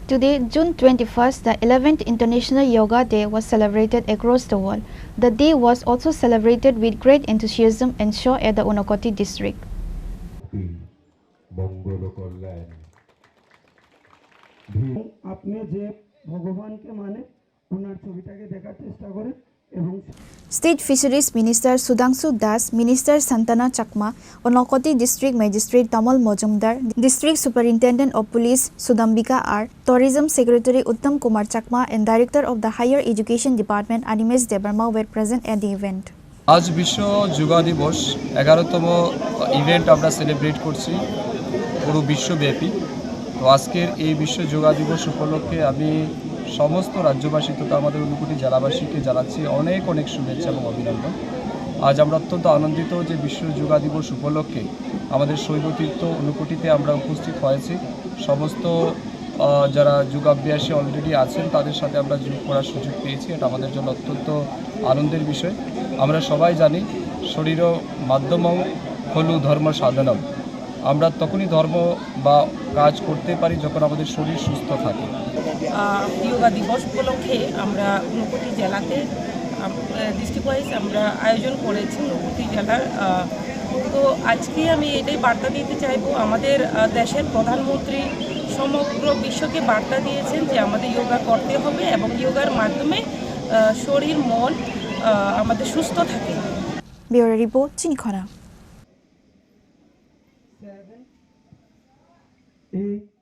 Today, June 21st, the 11th International Yoga Day was celebrated across the world. The day was also celebrated with great enthusiasm and show at the Unakoti district. State Fisheries Minister Sudhanshu Das, Minister Santana Chakma, Unakoti District Magistrate Tamal Mojumdar, District Superintendent of Police Sudambika R, Tourism Secretary Uttam Kumar Chakma and Director of the Higher Education Department Animesh Debarma were present at the event. आज विश्व যোগা দিবস 11তম event আমরা celebrate করছি পুরো বিশ্বব্যাপী। তো আজকের এই বিশ্ব যোগা দিবস উপলক্ষে আমি সমস্ত রাজ্যবাসী তথা আমাদের ঊনকোটি জেলাবাসীকে জানাচ্ছি অনেক অনেক শুভেচ্ছা এবং অভিনন্দন। আজ আমরা অত্যন্ত আনন্দিত যে বিশ্ব যোগা দিবস উপলক্ষে আমাদের শৈবতীর্থ ঊনকোটিতে আমরা উপস্থিত হয়েছি। সমস্ত যারা যোগাভ্যাসী অলরেডি আছেন তাদের সাথে আমরা যোগ করার সুযোগ পেয়েছি। এটা আমাদের জন্য অত্যন্ত আনন্দের বিষয়। আমরা সবাই জানি শরীর মাধ্যমং খলু ধর্ম সাধনম। আমরা তখনই ধর্ম বা কাজ করতে পারি যখন আমাদের শরীর সুস্থ থাকে। যোগা দিবস উপলক্ষে আমরা ঊনকোটি জেলাতে ডিস্ট্রিক্ট ওয়াইজ আমরা আয়োজন করেছি ঊনকোটি জেলার। তো আজকে আমি এটাই বার্তা দিতে চাইবো, আমাদের দেশের প্রধানমন্ত্রী সমগ্র বিশ্বকে বার্তা দিয়েছেন যে আমাদের যোগা করতে হবে এবং যোগার মাধ্যমে শরীর মন আমাদের সুস্থ থাকে। Bureau report চিনখরা। 7, 8